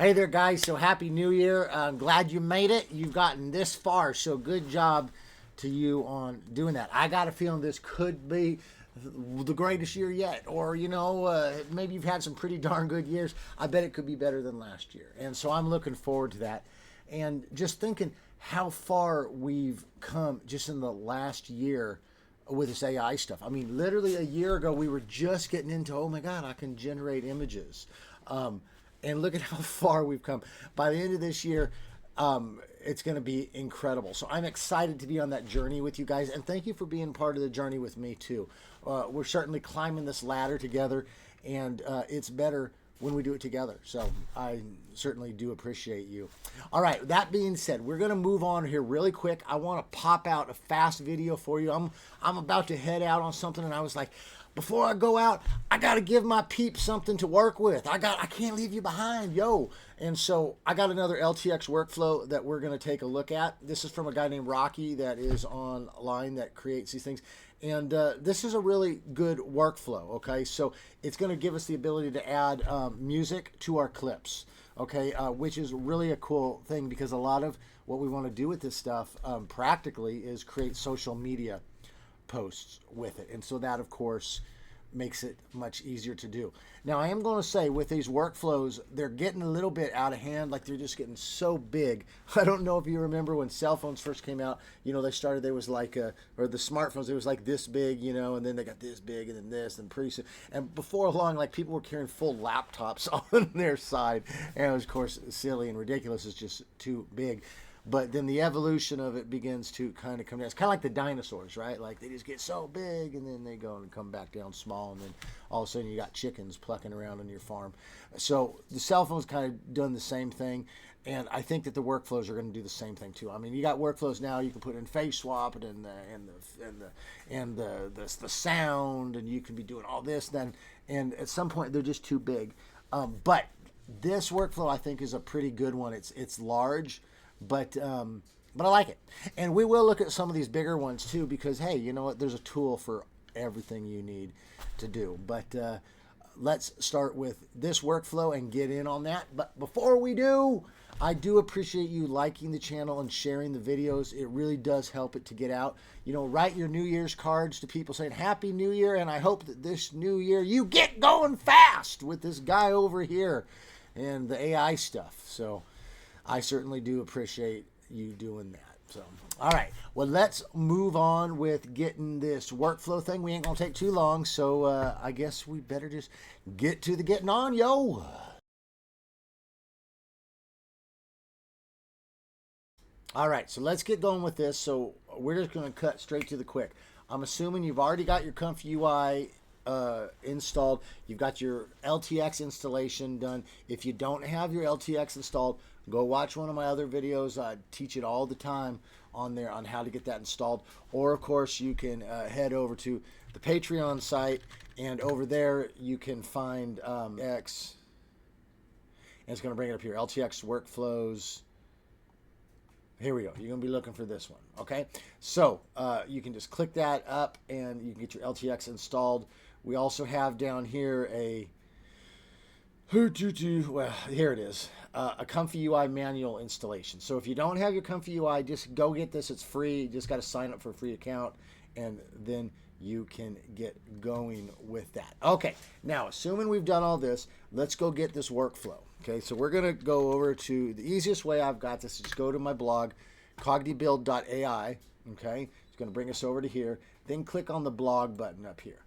Hey there, guys. So happy New Year. I'm glad you made it. You've gotten this far. So good job to you on doing that. I got a feeling this could be the greatest year yet. Or, maybe you've had some pretty darn good years. I bet it could be better than last year. And so I'm looking forward to that. And just thinking how far we've come just in the last year with this AI stuff. I mean, literally a year ago, we were just getting into, oh my God, I can generate images. And look at how far we've come. By the end of this year, it's going to be incredible. So I'm excited to be on that journey with you guys. And thank you for being part of the journey with me, too. We're certainly climbing this ladder together, and it's better when we do it together. So I certainly do appreciate you. All right, that being said, we're going to move on here really quick. I want to pop out a fast video for you. I'm about to head out on something, and I was like, before I go out, I got to give my peeps something to work with. I can't leave you behind, yo. And so I got another LTX workflow that we're going to take a look at. This is from a guy named Rocky that is online that creates these things. And this is a really good workflow, okay? So it's going to give us the ability to add music to our clips, okay? Which is really a cool thing because a lot of what we want to do with this stuff practically is create social media posts with it. And so that, of course, makes it much easier to do. Now, I am going to say with these workflows, they're getting a little bit out of hand, like they're just getting so big. I don't know if you remember when cell phones first came out, they started, there was like or the smartphones, it was like this big, and then they got this big and then this, and pretty soon, and before long, like people were carrying full laptops on their side, and it was, of course, silly and ridiculous. It's just too big. But then the evolution of it begins to kind of come down. It's kind of like the dinosaurs, right? Like they just get so big and then they go and come back down small. And then all of a sudden you got chickens plucking around on your farm. So the cell phone's kind of done the same thing. And I think that the workflows are going to do the same thing too. I mean, you got workflows now. You can put in face swap and the sound, and you can be doing all this then. And at some point they're just too big. But this workflow I think is a pretty good one. It's large. But I like it. And we will look at some of these bigger ones too, because, hey, you know what? There's a tool for everything you need to do. But let's start with this workflow and get in on that. But before we do, I do appreciate you liking the channel and sharing the videos. It really does help it to get out. Write your New Year's cards to people saying, Happy New Year, and I hope that this new year you get going fast with this guy over here and the AI stuff. So I certainly do appreciate you doing that. So, all right. Well, let's move on with getting this workflow thing. We ain't going to take too long, so I guess we better just get to the getting on, yo. All right, so let's get going with this. So we're just going to cut straight to the quick. I'm assuming you've already got your ComfyUI installed. You've got your LTX installation done. If you don't have your LTX installed, go watch one of my other videos. I teach it all the time on there on how to get that installed. Or, of course, you can head over to the Patreon site, and over there you can find X, and it's going to bring it up here, LTX workflows. Here we go. You're going to be looking for this one, okay? So you can just click that up, and you can get your LTX installed. We also have down here well, here it is, a ComfyUI manual installation. So if you don't have your ComfyUI, just go get this. It's free. You just got to sign up for a free account, and then you can get going with that. Okay, now, assuming we've done all this, let's go get this workflow. Okay, so we're going to go over to the easiest way I've got this. Just go to my blog, cognibuild.ai. Okay, it's going to bring us over to here. Then click on the blog button up here.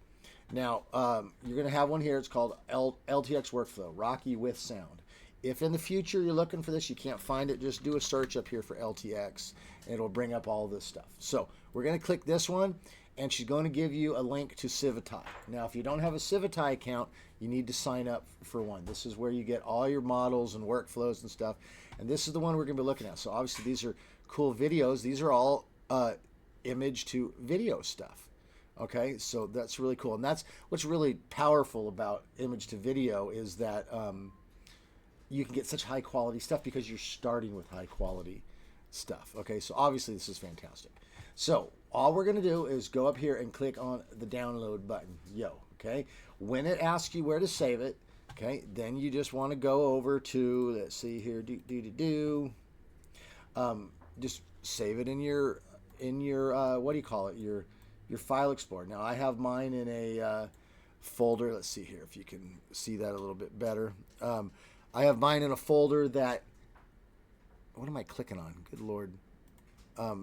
Now, you're going to have one here. It's called LTX Workflow, Rocky with Sound. If in the future you're looking for this, you can't find it, just do a search up here for LTX, and it'll bring up all this stuff. So we're going to click this one, and she's going to give you a link to Civitai. Now, if you don't have a Civitai account, you need to sign up for one. This is where you get all your models and workflows and stuff, and this is the one we're going to be looking at. So obviously these are cool videos. These are all image to video stuff. Okay, so that's really cool. And that's what's really powerful about image to video is that you can get such high quality stuff because you're starting with high quality stuff. Okay, so obviously this is fantastic. So all we're going to do is go up here and click on the download button. Okay, when it asks you where to save it, Okay, then you just want to go over to, let's see here, just save it in your what do you call it, your file explorer. Now I have mine in a folder. Let's see here if you can see that a little bit better. I have mine in a folder that, what am I clicking on? Good Lord.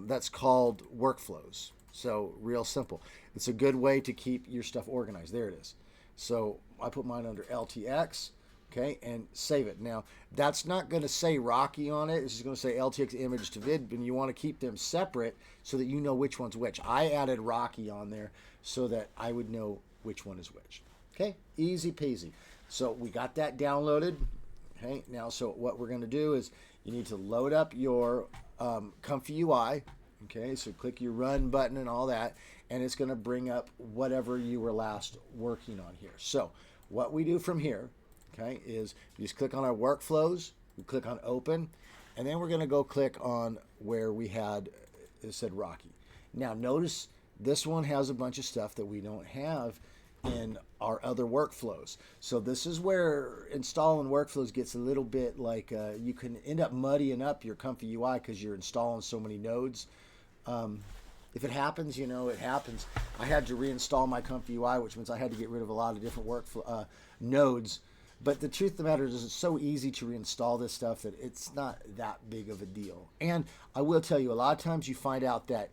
That's called workflows. So real simple. It's a good way to keep your stuff organized. There it is. So I put mine under LTX, okay, and save it. Now, that's not going to say Rocky on it. It's just going to say LTX image to vid, and you want to keep them separate so that you know which one's which. I added Rocky on there so that I would know which one is which. Okay, easy peasy. So we got that downloaded. Okay, now so what we're going to do is you need to load up your ComfyUI. Okay, so click your run button and all that, and it's going to bring up whatever you were last working on here. So what we do from here, okay, is we just click on our workflows, we click on open, and then we're going to go click on where we had, it said Rocky. Now notice this one has a bunch of stuff that we don't have in our other workflows. So this is where installing workflows gets a little bit like you can end up muddying up your ComfyUI because you're installing so many nodes. If it happens, you know, it happens. I had to reinstall my ComfyUI, which means I had to get rid of a lot of different workflow nodes. But the truth of the matter is it's so easy to reinstall this stuff that it's not that big of a deal. And I will tell you, a lot of times you find out that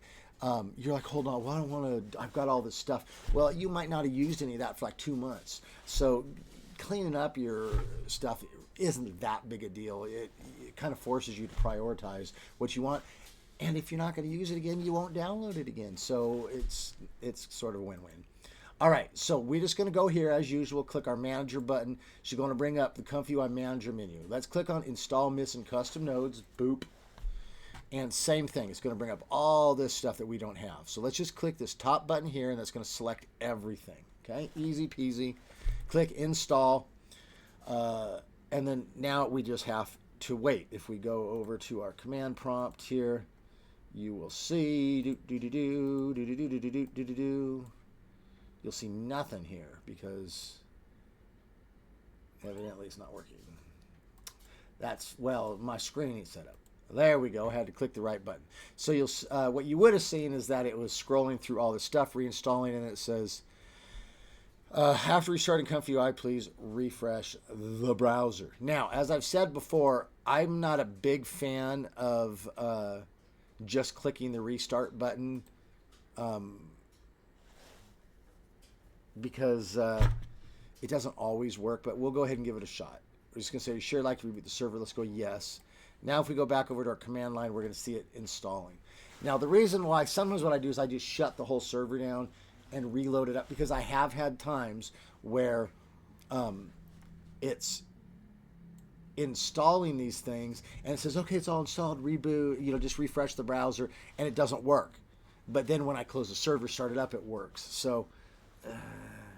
you're like, hold on, well, I don't want to, I've got all this stuff. Well, you might not have used any of that for like 2 months. So cleaning up your stuff isn't that big a deal. It kind of forces you to prioritize what you want. And if you're not going to use it again, you won't download it again. So it's sort of a win-win. All right, so we're just going to go here as usual, click our manager button. She's going to bring up the ComfyUI manager menu. Let's click on install missing custom nodes, boop. And same thing, it's going to bring up all this stuff that we don't have. So let's just click this top button here, and that's going to select everything. Okay, easy peasy. Click install, and then now we just have to wait. If we go over to our command prompt here, you will see you'll see nothing here because evidently it's not working. That's, well, my screen is set up. There we go. I had to click the right button. So you'll what you would have seen is that it was scrolling through all the stuff, reinstalling, and it says, after restarting ComfyUI, please refresh the browser. Now, as I've said before, I'm not a big fan of just clicking the restart button because it doesn't always work, but we'll go ahead and give it a shot. We're just going to say, sure, I'd like to reboot the server. Let's go yes. Now if we go back over to our command line, we're going to see it installing. Now the reason why, sometimes what I do is I just shut the whole server down and reload it up, because I have had times where it's installing these things and it says, okay, it's all installed, reboot, you know, just refresh the browser, and it doesn't work. But then when I close the server, start it up, it works. So,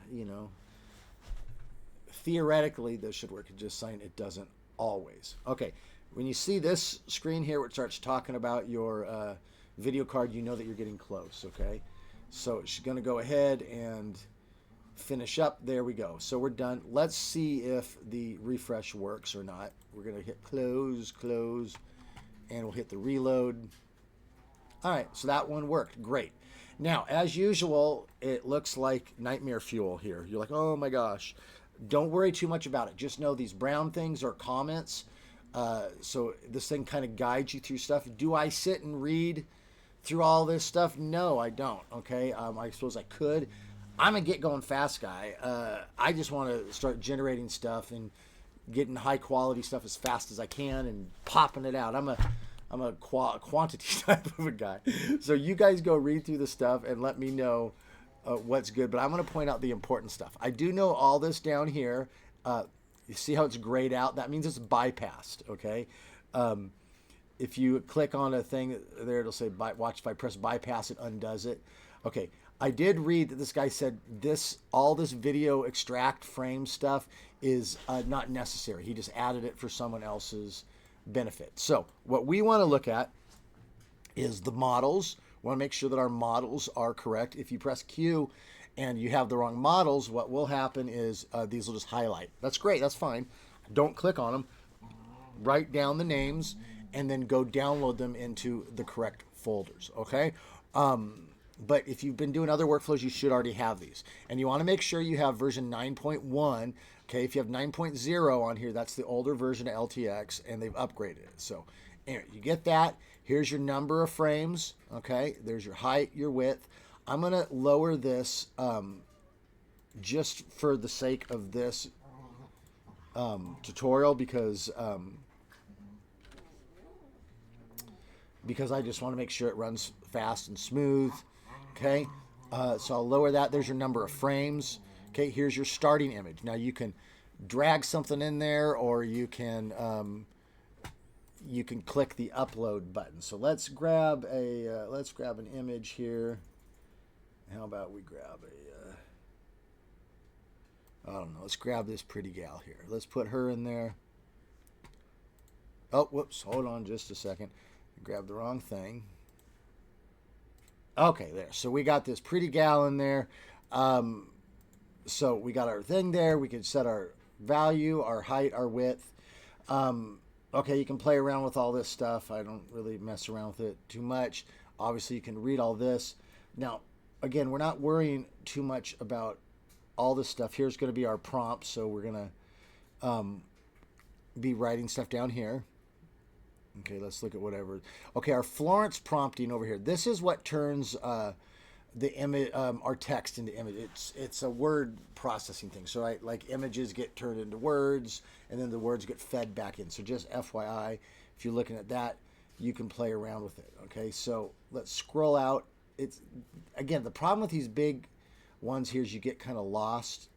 you know, theoretically this should work. Just saying it doesn't always. Okay. When you see this screen here where it starts talking about your video card, you know that you're getting close, okay? So it's going to go ahead and finish up. There we go. So we're done. Let's see if the refresh works or not. We're going to hit close, close, and we'll hit the reload. All right, so that one worked. Great. Now, as usual, it looks like nightmare fuel here. You're like, oh my gosh. Don't worry too much about it. Just know these brown things are comments. So this thing kind of guides you through stuff. Do I sit and read through all this stuff? No, I don't. Okay. I suppose I could. I'm a get going fast guy. I just want to start generating stuff and getting high quality stuff as fast as I can and popping it out. I'm a quantity type of a guy. So you guys go read through the stuff and let me know what's good. But I'm going to point out the important stuff. I do know all this down here. You see how it's grayed out? That means it's bypassed, okay? If you click on a thing there, it'll say, watch, if I press bypass, it undoes it. Okay, I did read that this guy said all this video extract frame stuff is not necessary. He just added it for someone else's benefit. So what we want to look at is the models. We want to make sure that our models are correct. If you press Q and you have the wrong models, what will happen is these will just highlight. That's great. That's fine. Don't click on them. Write down the names and then go download them into the correct folders. Okay. But if you've been doing other workflows, you should already have these. And you want to make sure you have version 9.1. Okay, if you have 9.0 on here, that's the older version of LTX, and they've upgraded it. So anyway, you get that. Here's your number of frames. Okay, there's your height, your width. I'm going to lower this just for the sake of this tutorial because I just want to make sure it runs fast and smooth. Okay, so I'll lower that. There's your number of frames. Okay, here's your starting image. Now you can drag something in there, or you can click the upload button. So let's grab an image here. How about we grab I don't know. Let's grab this pretty gal here. Let's put her in there. Oh, whoops! Hold on, just a second. Grab the wrong thing. Okay, there. So we got this pretty gal in there. So we got our thing there. We can set our value, our height, our width. Okay, you can play around with all this stuff. I don't really mess around with it too much. Obviously, you can read all this. Now, again, we're not worrying too much about all this stuff. Here's going to be our prompt. So we're going to be writing stuff down here. Okay, let's look at whatever. Okay, our Florence prompting over here. This is what turns the image, our text into image. It's a word processing thing. So like images get turned into words, and then the words get fed back in. So just FYI, if you're looking at that, you can play around with it. Okay, so let's scroll out. It's again, the problem with these big ones here is you get kind of lost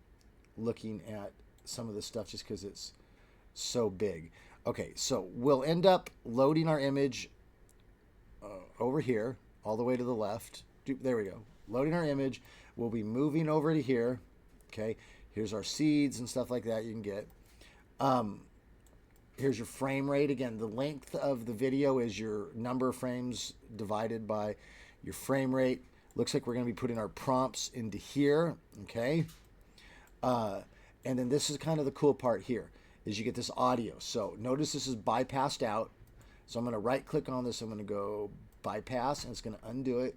looking at some of this stuff just because it's so big. Okay, so we'll end up loading our image over here, all the way to the left. There we go. Loading our image. We'll be moving over to here. Okay, here's our seeds and stuff like that you can get. Here's your frame rate. Again, the length of the video is your number of frames divided by your frame rate. Looks like we're going to be putting our prompts into here. Okay, and then this is kind of the cool part here. Is you get this audio. So notice this is bypassed out. So I'm going to right click on this. I'm going to go bypass and it's going to undo it.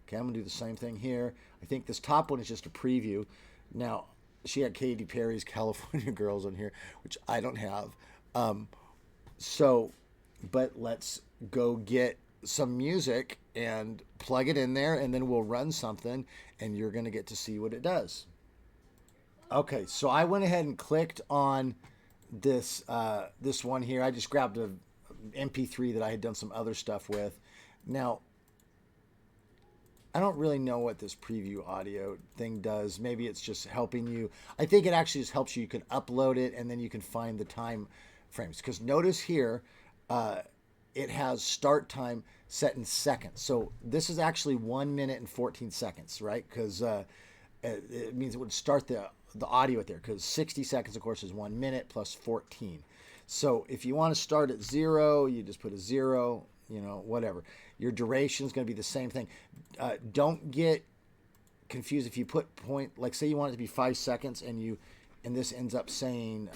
Okay, I'm going to do the same thing here. I think this top one is just a preview. Now, she had Katy Perry's California Girls on here, which I don't have. But let's go get some music and plug it in there, and then we'll run something and you're going to get to see what it does. Okay, so I went ahead and clicked on this one here. I just grabbed a MP3 that I had done some other stuff with. Now, I don't really know what this preview audio thing does. Maybe it's just helping you. I think it actually just helps you. You can upload it and then you can find the time frames. Because notice here, it has start time set in seconds. So this is actually 1 minute and 14 seconds, right? Because it means it would start the audio at there, because 60 seconds, of course, is 1 minute plus 14. So if you want to start at 0, you just put a 0, whatever. Your duration is going to be the same thing. Don't get confused if you put like say you want it to be 5 seconds and this ends up saying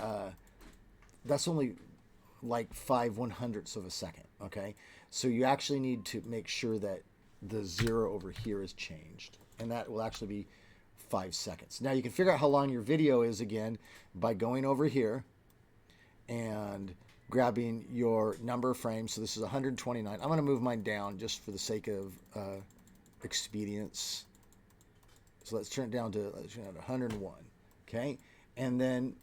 that's only like 5/100ths of a second. Okay, so you actually need to make sure that the 0 over here is changed, and that will actually be 5 seconds. Now you can figure out how long your video is again by going over here and grabbing your number of frames. So this is 129. I'm going to move mine down just for the sake of expedience. So let's turn it down to 101. Okay, and then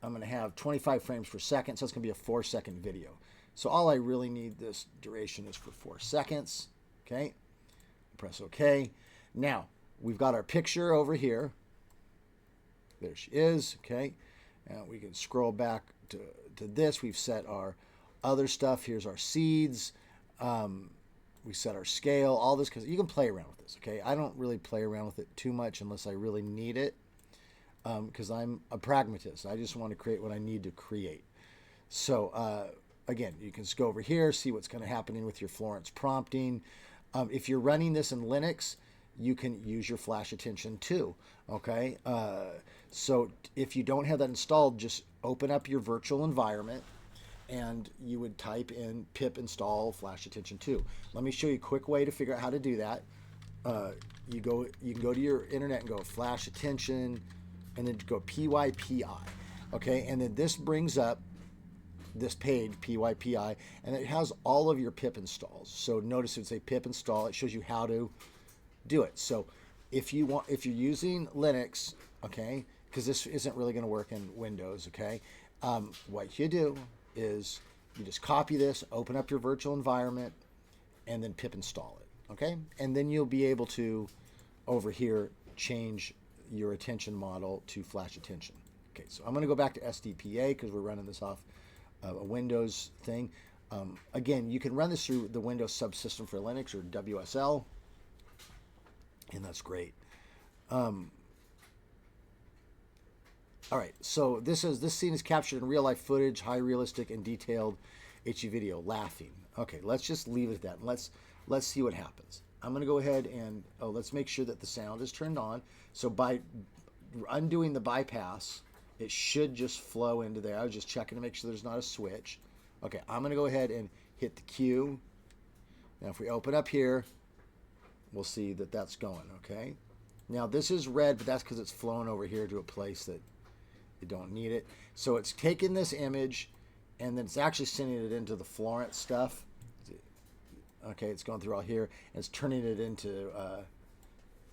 I'm going to have 25 frames per second. So it's going to be a 4-second video. So all I really need this duration is for 4 seconds. Okay, press OK. Now we've got our picture over here. There she is. Okay, and we can scroll back to this. We've set our other stuff. Here's our seeds. We set our scale, all this, because you can play around with this. Okay, I don't really play around with it too much unless I really need it, because I'm a pragmatist. I just want to create what I need to create. So again, you can just go over here, see what's going to happen with your Florence prompting. If you're running this in Linux, you can use your flash attention too. Okay, so if you don't have that installed, just open up your virtual environment and you would type in pip install flash attention 2. Let me show you a quick way to figure out how to do that. You can go to your internet and go flash attention, and then go PYPI. Okay, and then this brings up this page PYPI, and it has all of your pip installs. So notice it would say pip install. It shows you how to do it. So if you're using Linux, okay, because this isn't really going to work in Windows, okay, what you do is you just copy this, open up your virtual environment, and then pip install it, okay? And then you'll be able to, over here, change your attention model to flash attention. Okay, so I'm going to go back to SDPA because we're running this off a Windows thing. Again, you can run this through the Windows subsystem for Linux or WSL, and that's great. All right, so this scene is captured in real life footage, high realistic and detailed HD video, laughing. Okay, let's just leave it at that. Let's see what happens. I'm going to go ahead and let's make sure that the sound is turned on. So by undoing the bypass, it should just flow into there. I was just checking to make sure there's not a switch. Okay, I'm going to go ahead and hit the Q. Now if we open up here, we'll see that that's going, okay? Now this is red, but that's because it's flowing over here to a place that you don't need it. So it's taking this image and then it's actually sending it into the Florence stuff. Okay, it's going through all here and it's turning it into,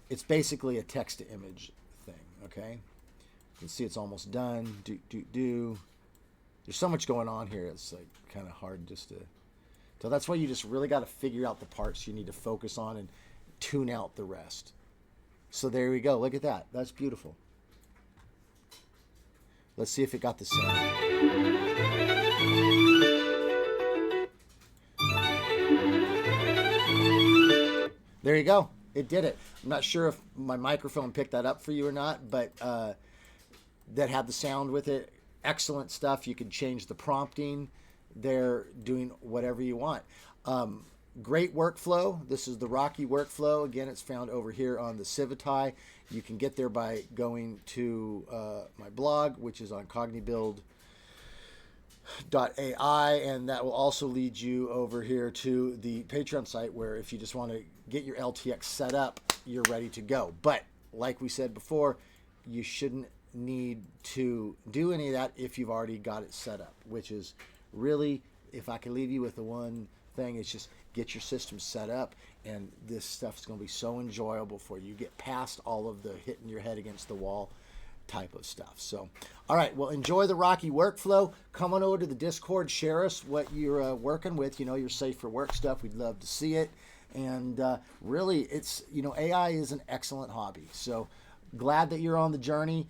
it's basically a text to image thing, okay? You can see it's almost done. There's so much going on here. It's like kind of hard just to. So that's why you just really got to figure out the parts you need to focus on and tune out the rest. So there we go. Look at that. That's beautiful. Let's see if it got the sound. There you go. It did it. I'm not sure if my microphone picked that up for you or not, but that had the sound with it. Excellent stuff. You can change the prompting. They're doing whatever you want. Great workflow. This is the Rocky workflow. Again, it's found over here on the Civitai. You can get there by going to my blog, which is on cognibuild.ai, and that will also lead you over here to the Patreon site where if you just want to get your LTX set up, you're ready to go. But like we said before, you shouldn't need to do any of that if you've already got it set up, which is really, if I can leave you with the one thing, it's just get your system set up, and this stuff's going to be so enjoyable for you. You get past all of the hitting your head against the wall type of stuff. So, all right, well, enjoy the Rocky workflow. Come on over to the Discord, share us what you're working with, your safe for work stuff. We'd love to see it. And really, it's, AI is an excellent hobby. So glad that you're on the journey.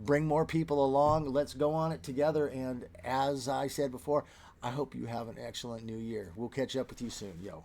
Bring more people along. Let's go on it together. And as I said before, I hope you have an excellent new year. We'll catch up with you soon. Yo.